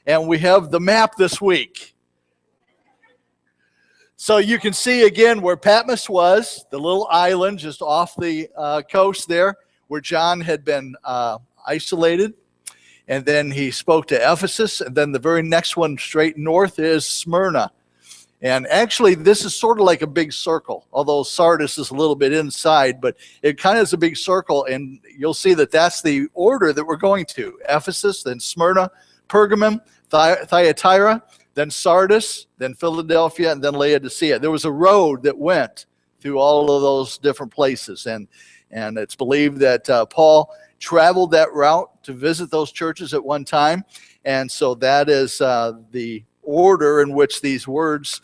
And we have the map this week. So you can see again where Patmos was, the little island just off the coast there, where John had been isolated. And then he spoke to Ephesus. And then the very next one straight north is Smyrna. And actually, this is sort of like a big circle, although Sardis is a little bit inside, but it kind of is a big circle. And you'll see that that's the order that we're going to. Ephesus, then Smyrna, Pergamum, Thyatira, then Sardis, then Philadelphia, and then Laodicea. There was a road that went through all of those different places. And it's believed that Paul traveled that route to visit those churches at one time. And so that is the order in which these words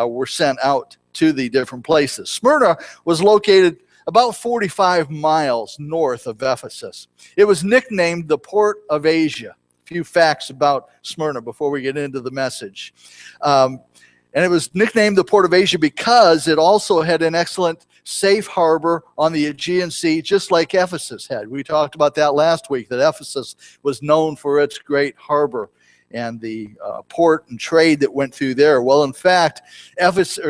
were sent out to the different places. Smyrna was located about 45 miles north of Ephesus. It was nicknamed the Port of Asia. A few facts about Smyrna before we get into the message. And it was nicknamed the Port of Asia because it also had an excellent safe harbor on the Aegean Sea, just like Ephesus had. We talked about that last week, that Ephesus was known for its great harbor and the port and trade that went through there. Well, in fact,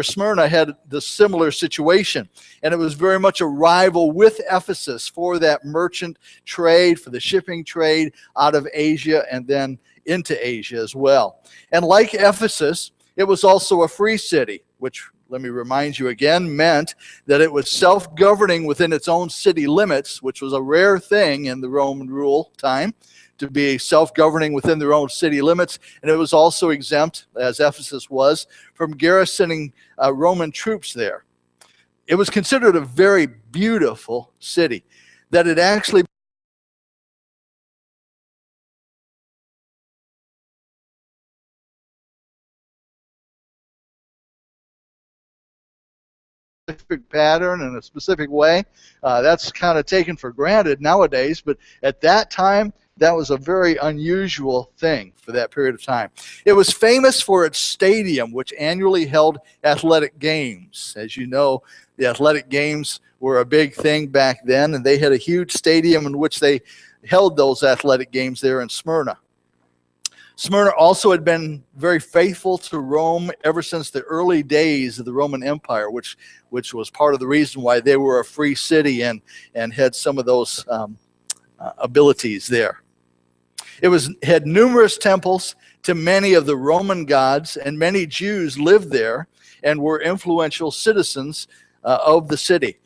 Smyrna had the similar situation, and it was very much a rival with Ephesus for that merchant trade, for the shipping trade out of Asia and then into Asia as well. And like Ephesus, it was also a free city, which, let me remind you again, meant that it was self-governing within its own city limits, which was a rare thing in the Roman rule time, to be self-governing within their own city limits. And it was also exempt, as Ephesus was, from garrisoning Roman troops there. It was considered a very beautiful city, that it actually specific pattern in a specific way. That's kind of taken for granted nowadays, but at that time, that was a very unusual thing for that period of time. It was famous for its stadium, which annually held athletic games. As you know, the athletic games were a big thing back then, and they had a huge stadium in which they held those athletic games there in Smyrna. Smyrna also had been very faithful to Rome ever since the early days of the Roman Empire, which was part of the reason why they were a free city and had some of those abilities there. It had numerous temples to many of the Roman gods, and many Jews lived there and were influential citizens of the city.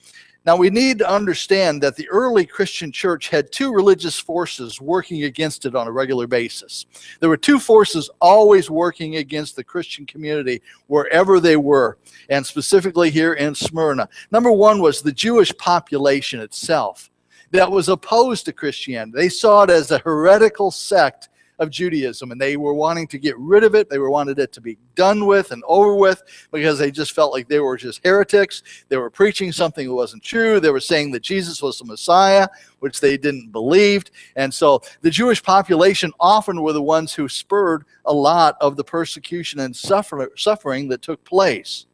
Now, we need to understand that the early Christian church had two religious forces working against it on a regular basis. There were two forces always working against the Christian community wherever they were, and specifically here in Smyrna. Number one was the Jewish population itself that was opposed to Christianity. They saw it as a heretical sect of Judaism, and they were wanting to get rid of it. They wanted it to be done with and over with because they just felt like they were just heretics. They were preaching something that wasn't true. They were saying that Jesus was the Messiah, which they didn't believe. And so the Jewish population often were the ones who spurred a lot of the persecution and suffering that took place.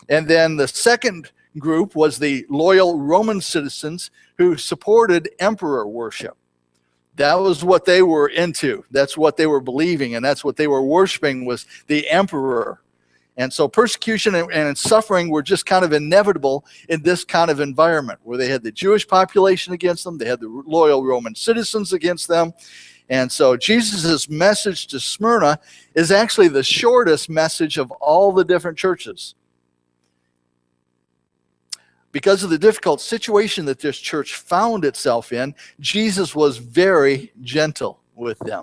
And then the second group was the loyal Roman citizens who supported emperor worship. That was what they were into. That's what they were believing, and that's what they were worshiping, was the emperor. And so persecution and suffering were just kind of inevitable in this kind of environment where they had the Jewish population against them, they had the loyal Roman citizens against them. And so Jesus' message to Smyrna is actually the shortest message of all the different churches. Because of the difficult situation that this church found itself in, Jesus was very gentle with them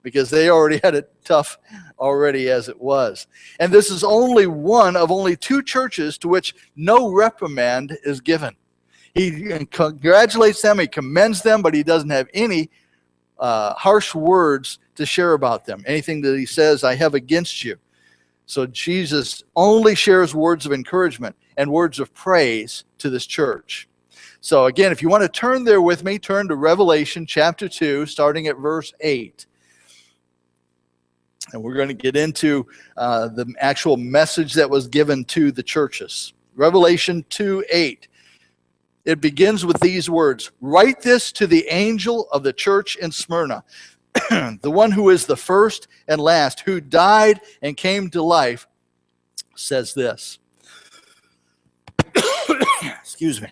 because they already had it tough already as it was. And this is only one of only two churches to which no reprimand is given. He congratulates them, he commends them, but he doesn't have any harsh words to share about them. Anything that he says, I have against you. So Jesus only shares words of encouragement and words of praise to this church. So again, if you want to turn there with me, turn to Revelation chapter 2, starting at verse 8. And we're going to get into the actual message that was given to the churches. Revelation 2:8. It begins with these words, "Write this to the angel of the church in Smyrna. the one who is the first and last, who died and came to life, says this. Excuse me.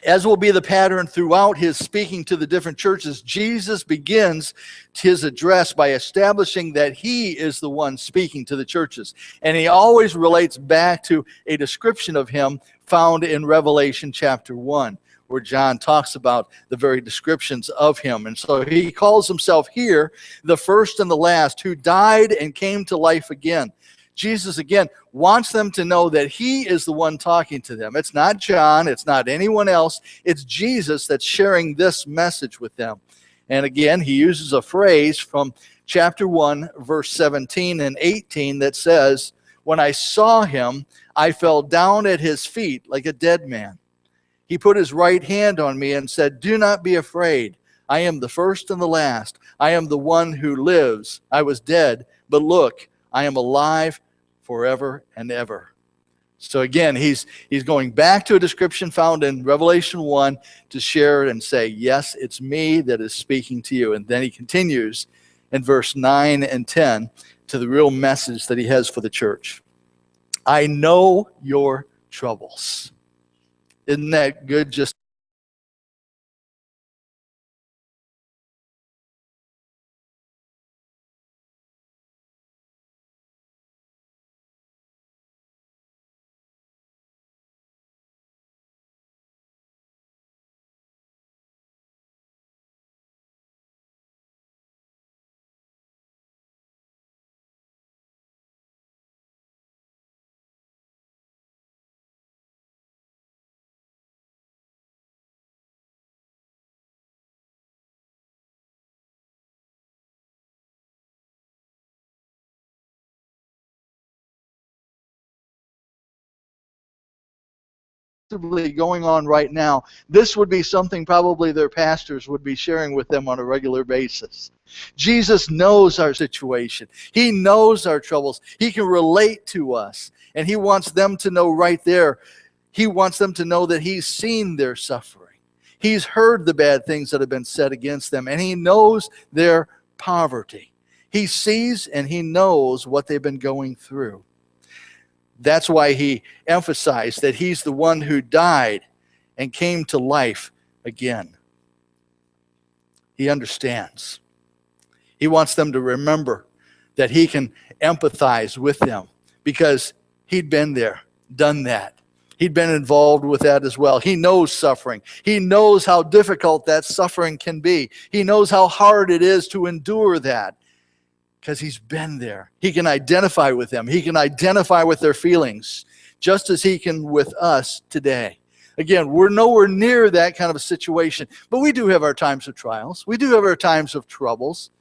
As will be the pattern throughout his speaking to the different churches, Jesus begins his address by establishing that he is the one speaking to the churches. And he always relates back to a description of him found in Revelation chapter 1, where John talks about the very descriptions of him. And so he calls himself here the first and the last, who died and came to life again. Jesus, again, wants them to know that he is the one talking to them. It's not John. It's not anyone else. It's Jesus that's sharing this message with them. And again, he uses a phrase from chapter 1, verse 17 and 18 that says, "When I saw him, I fell down at his feet like a dead man. He put his right hand on me and said, 'Do not be afraid. I am the first and the last. I am the one who lives. I was dead, but look, I am alive forever and ever.'" So again, he's going back to a description found in Revelation 1 to share and say, yes, it's me that is speaking to you. And then he continues in verse 9 and 10 to the real message that he has for the church. "I know your troubles." Isn't that good? Just going on right now, this would be something probably their pastors would be sharing with them on a regular basis. Jesus knows our situation. He knows our troubles. He can relate to us. And he wants them to know right there, he wants them to know that he's seen their suffering. He's heard the bad things that have been said against them, and he knows their poverty. He sees and he knows what they've been going through. That's why he emphasized that he's the one who died and came to life again. He understands. He wants them to remember that he can empathize with them because he'd been there, done that. He'd been involved with that as well. He knows suffering. He knows how difficult that suffering can be. He knows how hard it is to endure that, because he's been there. He can identify with them. He can identify with their feelings, just as he can with us today. Again, we're nowhere near that kind of a situation, but we do have our times of trials. We do have our times of troubles.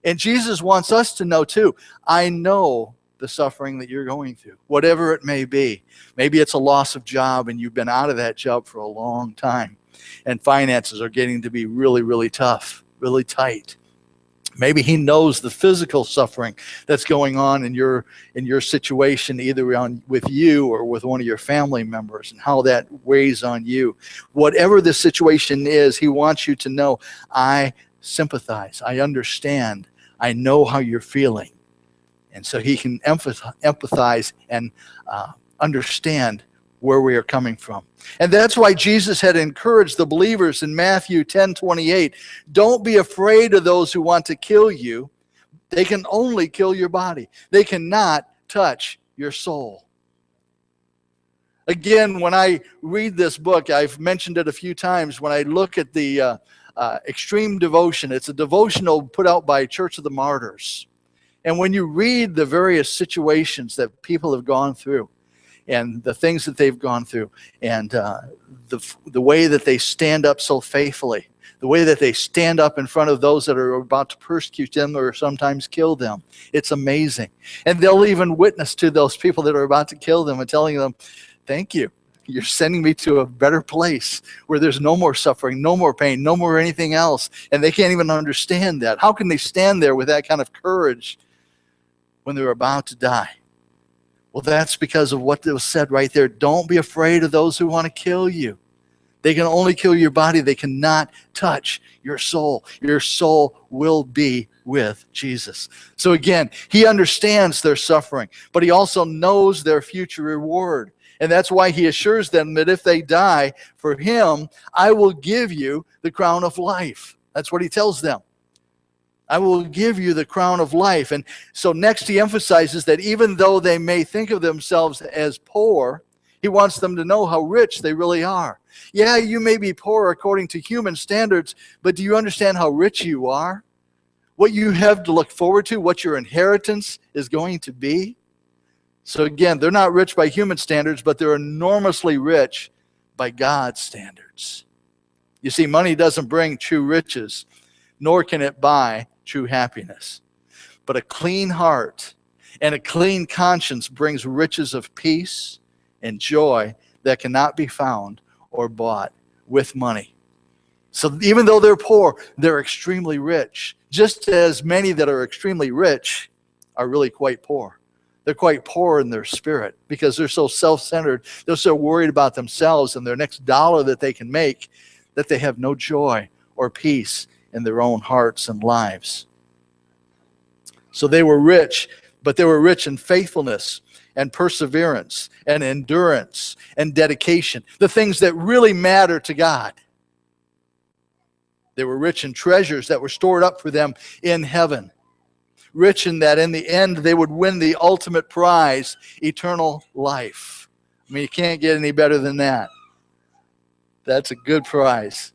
And Jesus wants us to know too, I know the suffering that you're going through, whatever it may be. Maybe it's a loss of job and you've been out of that job for a long time, and finances are getting to be really, really tough, really tight. Maybe he knows the physical suffering that's going on in your situation, either with you or with one of your family members, and how that weighs on you. Whatever the situation is, he wants you to know, I sympathize, I understand, I know how you're feeling. And so he can empathize and understand where we are coming from. And that's why Jesus had encouraged the believers in Matthew 10:28, don't be afraid of those who want to kill you. They can only kill your body. They cannot touch your soul. Again, when I read this book, I've mentioned it a few times, when I look at the Extreme Devotion, it's a devotional put out by Church of the Martyrs. And when you read the various situations that people have gone through, and the things that they've gone through, and the way that they stand up so faithfully, the way that they stand up in front of those that are about to persecute them or sometimes kill them, it's amazing. And they'll even witness to those people that are about to kill them and telling them, thank you. You're sending me to a better place where there's no more suffering, no more pain, no more anything else. And they can't even understand that. How can they stand there with that kind of courage when they're about to die? Well, that's because of what was said right there. Don't be afraid of those who want to kill you. They can only kill your body. They cannot touch your soul. Your soul will be with Jesus. So again, he understands their suffering, but he also knows their future reward. And that's why he assures them that if they die for him, I will give you the crown of life. That's what he tells them. I will give you the crown of life. And so next he emphasizes that even though they may think of themselves as poor, he wants them to know how rich they really are. Yeah, you may be poor according to human standards, but do you understand how rich you are? What you have to look forward to, what your inheritance is going to be? So again, they're not rich by human standards, but they're enormously rich by God's standards. You see, money doesn't bring true riches, nor can it buy true happiness. But a clean heart and a clean conscience brings riches of peace and joy that cannot be found or bought with money. So even though they're poor, they're extremely rich. Just as many that are extremely rich are really quite poor. They're quite poor in their spirit because they're so self-centered. They're so worried about themselves and their next dollar that they can make that they have no joy or peace in their own hearts and lives. So they were rich, but they were rich in faithfulness and perseverance and endurance and dedication, the things that really matter to God. They were rich in treasures that were stored up for them in heaven. Rich in that in the end they would win the ultimate prize, eternal life. I mean, you can't get any better than that. That's a good prize.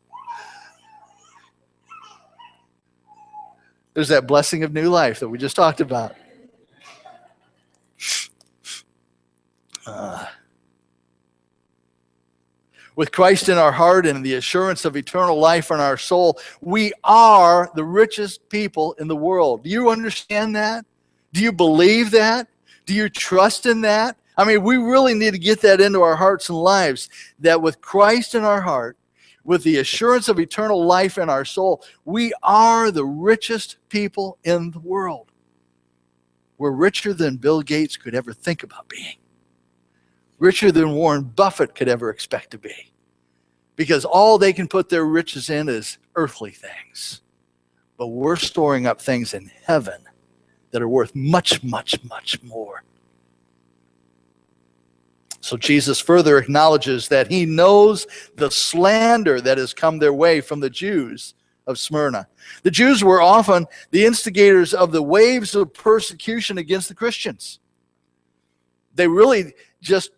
There's that blessing of new life that we just talked about. With Christ in our heart and the assurance of eternal life in our soul, we are the richest people in the world. Do you understand that? Do you believe that? Do you trust in that? I mean, we really need to get that into our hearts and lives, that with Christ in our heart, with the assurance of eternal life in our soul, we are the richest people in the world. We're richer than Bill Gates could ever think about being. Richer than Warren Buffett could ever expect to be. Because all they can put their riches in is earthly things. But we're storing up things in heaven that are worth much, much, much more. So Jesus further acknowledges that he knows the slander that has come their way from the Jews of Smyrna. The Jews were often the instigators of the waves of persecution against the Christians. They really just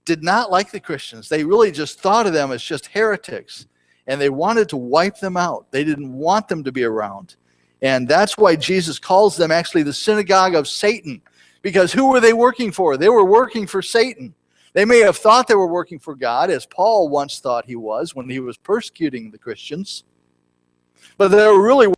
did not like the Christians. They really just thought of them as just heretics, and they wanted to wipe them out. They didn't want them to be around. And that's why Jesus calls them actually the synagogue of Satan, because who were they working for? They were working for Satan. They may have thought they were working for God, as Paul once thought he was when he was persecuting the Christians, but they were really